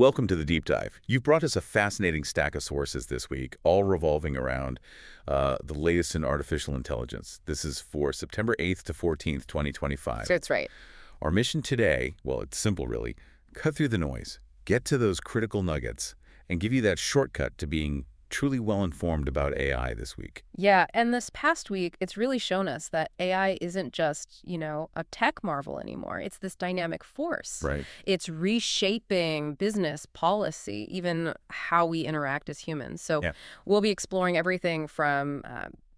Welcome to the Deep Dive. You've brought us a fascinating stack of sources this week, all revolving around the latest in artificial intelligence. This is for September 8th to 14th, 2025. That's right. Our mission today, well, it's simple really, cut through the noise, get to those critical nuggets, and give you that shortcut to being truly well-informed about AI this week. Yeah, and this past week, it's really shown us that AI isn't just, a tech marvel anymore. It's this dynamic force. Right. It's reshaping business policy, even how we interact as humans. So we'll be exploring everything from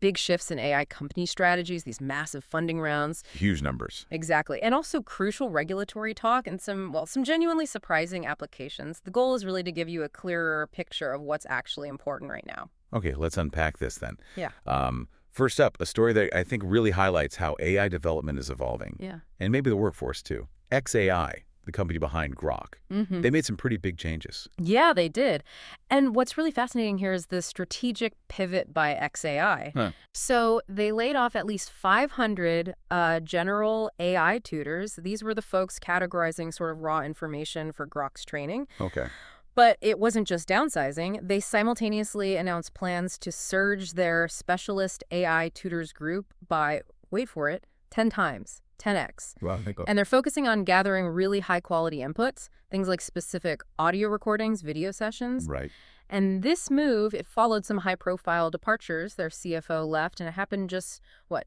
big shifts in AI company strategies, these massive funding rounds. Huge numbers. Exactly. And also crucial regulatory talk and some genuinely surprising applications. The goal is really to give you a clearer picture of what's actually important right now. Okay, let's unpack this then. Yeah. First up, a story that I think really highlights how AI development is evolving. Yeah. And maybe the workforce too. XAI, the company behind Grok. They made some pretty big changes. Yeah, they did. And what's really fascinating here is the strategic pivot by XAI. So they laid off at least 500 general AI tutors. These were the folks categorizing sort of raw information for Grok's training. Okay. But it wasn't just downsizing. They simultaneously announced plans to surge their specialist AI tutors group by, wait for it, 10 times. 10x. Wow, and they're focusing on gathering really high-quality inputs, things like specific audio recordings, video sessions. Right. And this move, it followed some high-profile departures. Their CFO left, and it happened just,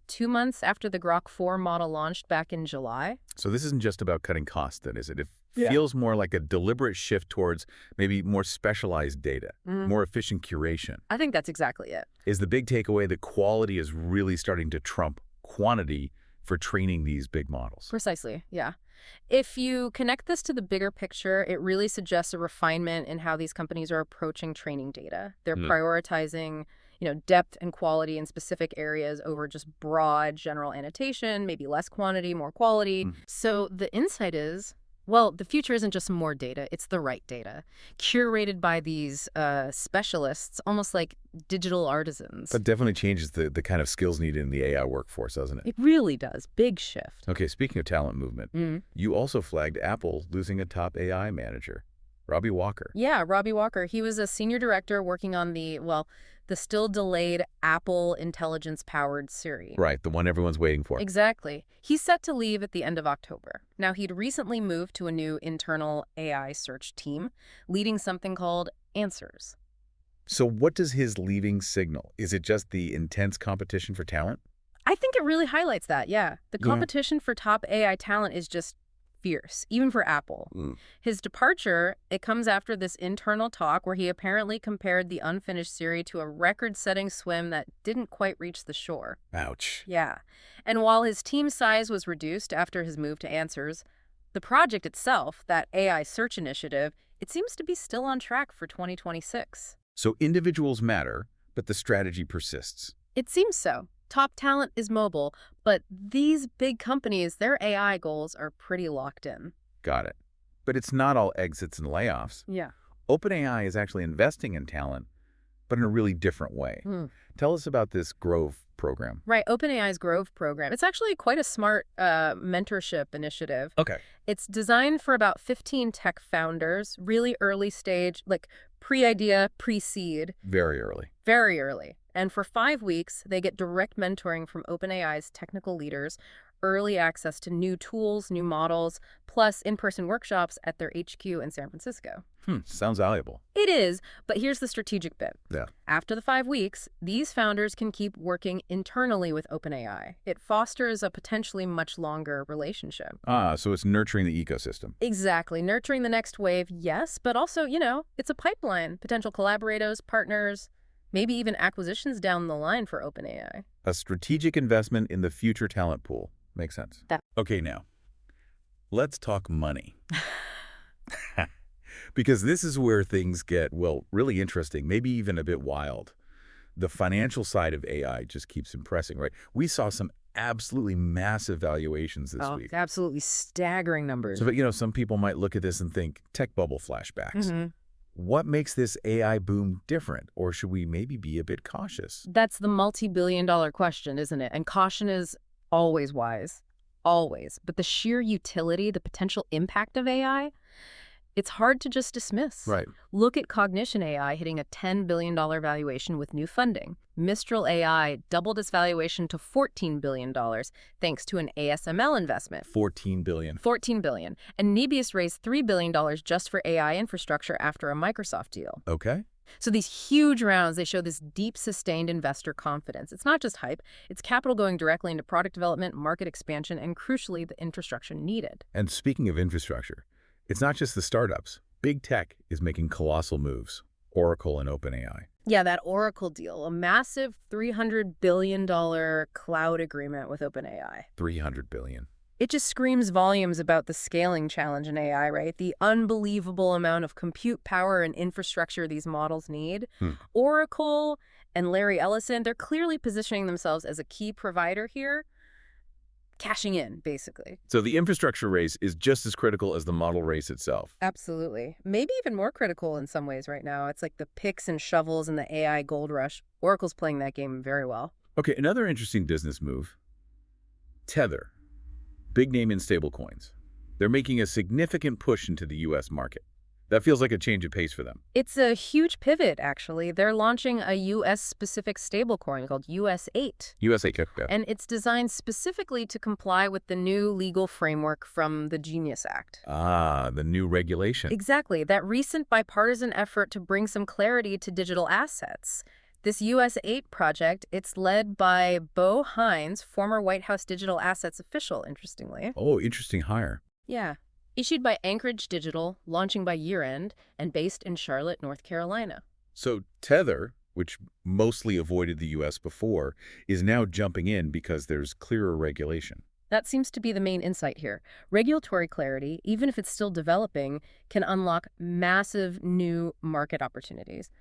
2 months after the Grok 4 model launched back in July? So this isn't just about cutting costs, then, is it? It feels more like a deliberate shift towards maybe more specialized data, more efficient curation. I think that's exactly it. Is the big takeaway that quality is really starting to trump quantity for training these big models? Precisely, yeah. If you connect this to the bigger picture, it really suggests a refinement in how these companies are approaching training data. They're prioritizing, depth and quality in specific areas over just broad general annotation, maybe less quantity, more quality. So the insight is, well, the future isn't just more data, it's the right data, curated by these specialists, almost like digital artisans. That definitely changes the kind of skills needed in the AI workforce, doesn't it? It really does. Big shift. Okay, speaking of talent movement, you also flagged Apple losing a top AI manager, Robby Walker. Yeah, Robby Walker. He was a senior director working on the still delayed Apple intelligence-powered Siri. Right, the one everyone's waiting for. Exactly. He's set to leave at the end of October. Now, he'd recently moved to a new internal AI search team, leading something called Answers. So what does his leaving signal? Is it just the intense competition for talent? I think it really highlights that, yeah. The competition for top AI talent is just fierce, even for Apple. His departure, it comes after this internal talk where he apparently compared the unfinished Siri to a record-setting swim that didn't quite reach the shore. Ouch. Yeah. And while his team size was reduced after his move to Answers, the project itself, that AI search initiative, it seems to be still on track for 2026. So individuals matter, but the strategy persists. It seems so. Top talent is mobile, but these big companies, their AI goals are pretty locked in. Got it. But it's not all exits and layoffs. Yeah. OpenAI is actually investing in talent, but in a really different way. Tell us about this Grove program. Right, OpenAI's Grove program. It's actually quite a smart mentorship initiative. Okay. It's designed for about 15 tech founders, really early stage, like pre-idea, pre-seed. Very early. Very early. And for 5 weeks, they get direct mentoring from OpenAI's technical leaders, early access to new tools, new models, plus in-person workshops at their HQ in San Francisco. Sounds valuable. It is, but here's the strategic bit. Yeah. After the 5 weeks, these founders can keep working internally with OpenAI. It fosters a potentially much longer relationship. So it's nurturing the ecosystem. Exactly. Nurturing the next wave, yes, but also, it's a pipeline. Potential collaborators, partners, maybe even acquisitions down the line for OpenAI. A strategic investment in the future talent pool. Makes sense. Okay, now, let's talk money. Because this is where things get, really interesting, maybe even a bit wild. The financial side of AI just keeps impressing, right? We saw some absolutely massive valuations this week. Absolutely staggering numbers. So, but, some people might look at this and think tech bubble flashbacks. What makes this AI boom different? Or should we maybe be a bit cautious? That's the multi-billion-dollar question, isn't it? And caution is always wise. Always. But the sheer utility, the potential impact of AI, It's hard to just dismiss. Right. Look at Cognition AI hitting a $10 billion valuation with new funding. Mistral AI doubled its valuation to $14 billion thanks to an ASML investment. 14 billion. $14 billion. And Nebius raised $3 billion just for AI infrastructure after a Microsoft deal. Okay. So these huge rounds, they show this deep, sustained investor confidence. It's not just hype. It's capital going directly into product development, market expansion, and crucially, the infrastructure needed. And speaking of infrastructure, it's not just the startups. Big tech is making colossal moves. Oracle and OpenAI. Yeah, that Oracle deal, a massive $300 billion cloud agreement with OpenAI. 300 billion. It just screams volumes about the scaling challenge in AI, right? The unbelievable amount of compute power and infrastructure these models need. Oracle and Larry Ellison, they're clearly positioning themselves as a key provider here, cashing in, basically. So the infrastructure race is just as critical as the model race itself. Absolutely. Maybe even more critical in some ways right now. It's like the picks and shovels and the AI gold rush. Oracle's playing that game very well. Okay, another interesting business move. Tether. Big name in stablecoins. They're making a significant push into the U.S. market. That feels like a change of pace for them. It's a huge pivot, actually. They're launching a U.S.-specific stablecoin called USAT. USAT. Yeah. And it's designed specifically to comply with the new legal framework from the Genius Act. Ah, the new regulation. Exactly. That recent bipartisan effort to bring some clarity to digital assets. This USAT project, it's led by Bo Hines, former White House digital assets official, interestingly. Oh, interesting hire. Yeah. Issued by Anchorage Digital, launching by year-end, and based in Charlotte, North Carolina. So Tether, which mostly avoided the U.S. before, is now jumping in because there's clearer regulation. That seems to be the main insight here. Regulatory clarity, even if it's still developing, can unlock massive new market opportunities.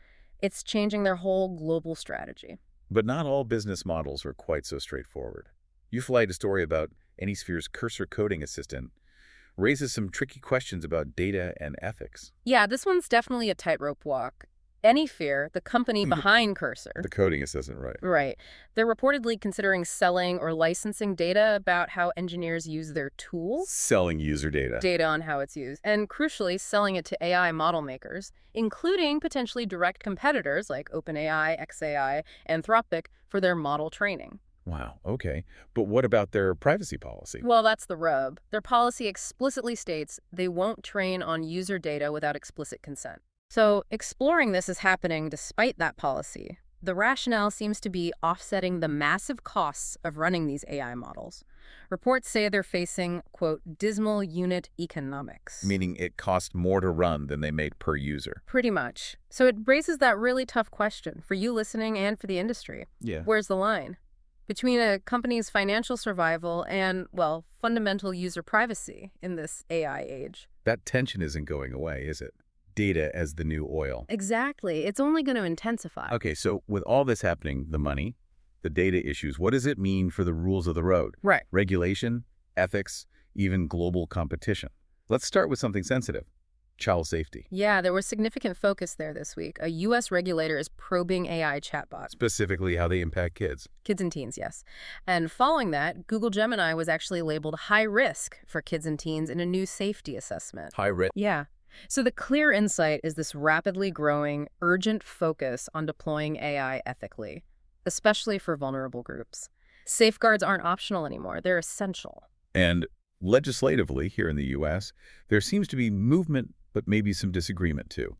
It's changing their whole global strategy. But not all business models are quite so straightforward. You flagged a story about AnySphere's cursor coding assistant raises some tricky questions about data and ethics. Yeah, this one's definitely a tightrope walk. AnySphere, the company behind Cursor. The coding assistant, right. Right. They're reportedly considering selling or licensing data about how engineers use their tools. Selling user data. Data on how it's used. And crucially, selling it to AI model makers, including potentially direct competitors like OpenAI, xAI, Anthropic for their model training. Wow, okay. But what about their privacy policy? Well, that's the rub. Their policy explicitly states they won't train on user data without explicit consent. So exploring this is happening despite that policy. The rationale seems to be offsetting the massive costs of running these AI models. Reports say they're facing, quote, dismal unit economics. Meaning it costs more to run than they make per user. Pretty much. So it raises that really tough question for you listening and for the industry. Yeah. Where's the line between a company's financial survival and, well, fundamental user privacy in this AI age? That tension isn't going away, is it? Data as the new oil. Exactly. It's only going to intensify. Okay, so with all this happening, the money, the data issues, what does it mean for the rules of the road? Right. Regulation, ethics, even global competition. Let's start with something sensitive. Child safety. Yeah, there was significant focus there this week. A U.S. regulator is probing AI chatbots. Specifically how they impact kids. Kids and teens, yes. And following that, Google Gemini was actually labeled high risk for kids and teens in a new safety assessment. High risk. Yeah. So the clear insight is this rapidly growing, urgent focus on deploying AI ethically, especially for vulnerable groups. Safeguards aren't optional anymore. They're essential. And legislatively, here in the U.S., there seems to be movement, but maybe some disagreement too.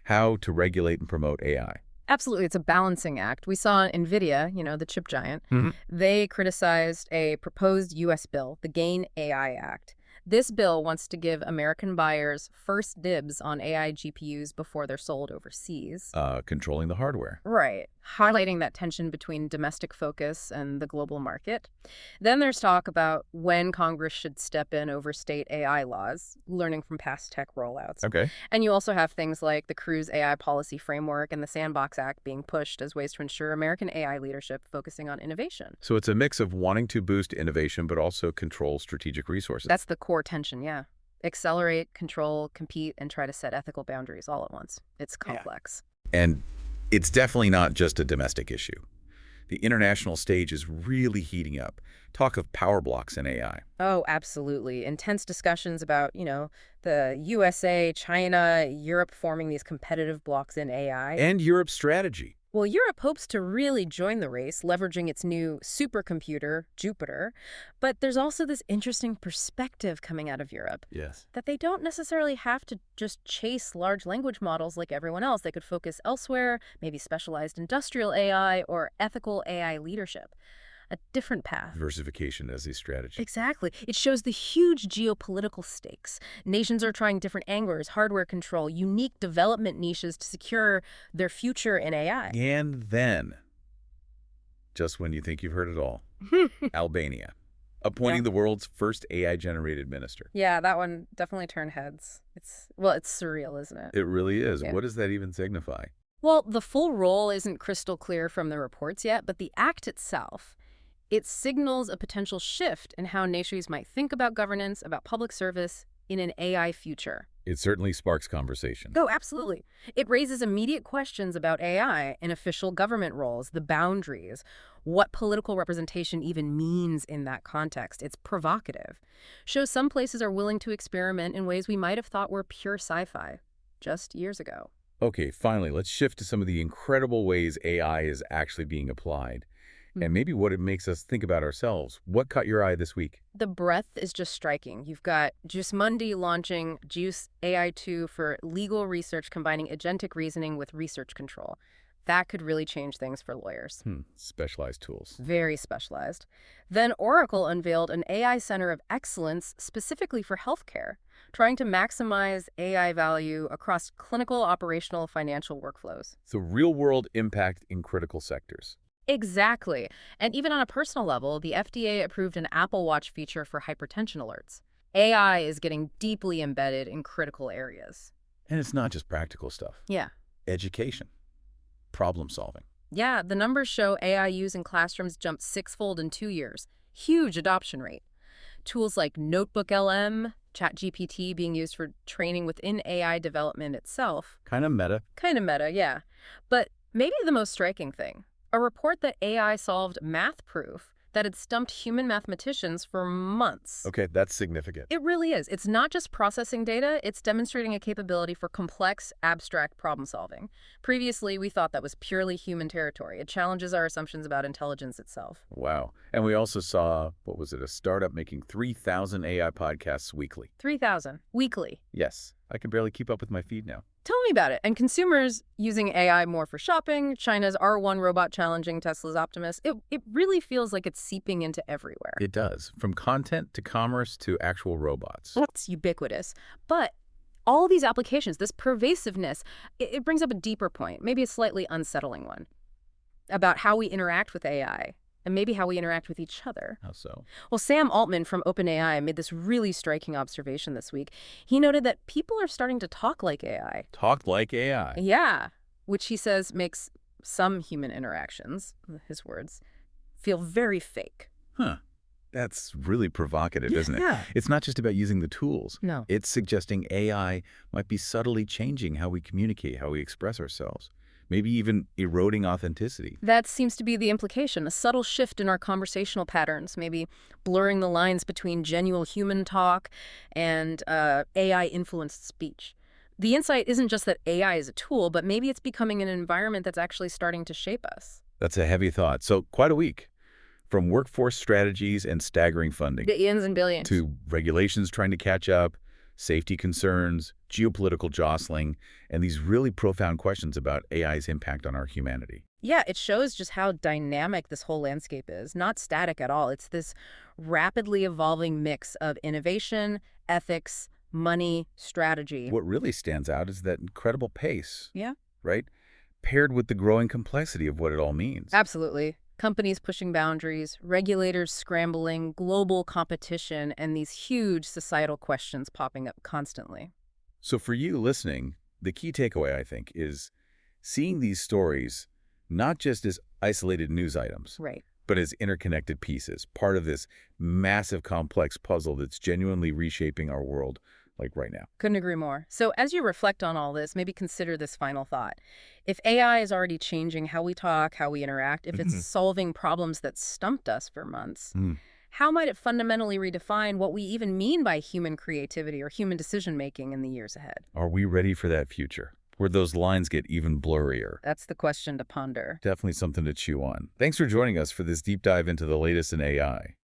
How to regulate and promote AI. Absolutely. It's a balancing act. We saw NVIDIA, the chip giant, they criticized a proposed U.S. bill, the GAIN AI Act. This bill wants to give American buyers first dibs on AI GPUs before they're sold overseas. Controlling the hardware. Right. Highlighting that tension between domestic focus and the global market. Then there's talk about when Congress should step in over state AI laws, learning from past tech rollouts. Okay. And you also have things like the Cruise AI Policy Framework and the Sandbox Act being pushed as ways to ensure American AI leadership focusing on innovation. So it's a mix of wanting to boost innovation, but also control strategic resources. That's the core tension, yeah. Accelerate, control, compete, and try to set ethical boundaries all at once. It's complex. And it's definitely not just a domestic issue. The international stage is really heating up. Talk of power blocks in AI. Oh, absolutely. Intense discussions about, the USA, China, Europe forming these competitive blocks in AI. And Europe's strategy. Well, Europe hopes to really join the race, leveraging its new supercomputer, Jupiter. But there's also this interesting perspective coming out of Europe Yes. that they don't necessarily have to just chase large language models like everyone else. They could focus elsewhere, maybe specialized industrial AI or ethical AI leadership. A different path. Diversification as a strategy. Exactly. It shows the huge geopolitical stakes. Nations are trying different angles, hardware control, unique development niches to secure their future in AI. And then, just when you think you've heard it all, Albania, appointing the world's first AI-generated minister. Yeah, that one definitely turned heads. It's surreal, isn't it? It really is. Yeah. What does that even signify? Well, the full role isn't crystal clear from the reports yet, but the act itself, it signals a potential shift in how nations might think about governance, about public service in an AI future. It certainly sparks conversation. Oh, absolutely. It raises immediate questions about AI and official government roles, the boundaries, what political representation even means in that context. It's provocative. Shows some places are willing to experiment in ways we might have thought were pure sci-fi just years ago. Okay, finally, let's shift to some of the incredible ways AI is actually being applied. And maybe what it makes us think about ourselves. What caught your eye this week? The breadth is just striking. You've got Mundi launching Juice AI2 for legal research, combining agentic reasoning with research control. That could really change things for lawyers. Specialized tools. Very specialized. Then Oracle unveiled an AI Center of Excellence specifically for healthcare, trying to maximize AI value across clinical, operational, financial workflows. So real-world impact in critical sectors. Exactly. And even on a personal level, the FDA approved an Apple Watch feature for hypertension alerts. AI is getting deeply embedded in critical areas. And it's not just practical stuff. Yeah. Education. Problem solving. Yeah, the numbers show AI use in classrooms jumped sixfold in 2 years. Huge adoption rate. Tools like Notebook LM, ChatGPT being used for training within AI development itself. Kind of meta. Kind of meta, yeah. But maybe the most striking thing, a report that AI solved math proof that had stumped human mathematicians for months. Okay, that's significant. It really is. It's not just processing data, it's demonstrating a capability for complex, abstract problem solving. Previously, we thought that was purely human territory. It challenges our assumptions about intelligence itself. Wow. And we also saw, what was it, a startup making 3,000 AI podcasts weekly. 3,000 weekly. Yes, I can barely keep up with my feed now. Tell me about it. And consumers using AI more for shopping, China's R1 robot challenging Tesla's Optimus. It really feels like it's seeping into everywhere. It does, from content to commerce to actual robots. It's ubiquitous. But all these applications, this pervasiveness, it brings up a deeper point, maybe a slightly unsettling one, about how we interact with AI and maybe how we interact with each other. How so? Well, Sam Altman from OpenAI made this really striking observation this week. He noted that people are starting to talk like AI. Talk like AI. Yeah, which he says makes some human interactions, his words, feel very fake. Huh. That's really provocative, isn't it? Yeah. It's not just about using the tools. No. It's suggesting AI might be subtly changing how we communicate, how we express ourselves. Maybe even eroding authenticity. That seems to be the implication, a subtle shift in our conversational patterns, maybe blurring the lines between genuine human talk and AI-influenced speech. The insight isn't just that AI is a tool, but maybe it's becoming an environment that's actually starting to shape us. That's a heavy thought. So quite a week. From workforce strategies and staggering funding. Billions and billions. To regulations trying to catch up, safety concerns, geopolitical jostling, and these really profound questions about AI's impact on our humanity. Yeah, it shows just how dynamic this whole landscape is. Not static at all. It's this rapidly evolving mix of innovation, ethics, money, strategy. What really stands out is that incredible pace. Yeah. Right? Paired with the growing complexity of what it all means. Absolutely. Companies pushing boundaries, regulators scrambling, global competition, and these huge societal questions popping up constantly. So for you listening, the key takeaway, I think, is seeing these stories not just as isolated news items, Right. but as interconnected pieces, part of this massive complex puzzle that's genuinely reshaping our world like right now. Couldn't agree more. So as you reflect on all this, maybe consider this final thought. If AI is already changing how we talk, how we interact, if it's solving problems that stumped us for months, how might it fundamentally redefine what we even mean by human creativity or human decision-making in the years ahead? Are we ready for that future, where those lines get even blurrier? That's the question to ponder. Definitely something to chew on. Thanks for joining us for this deep dive into the latest in AI.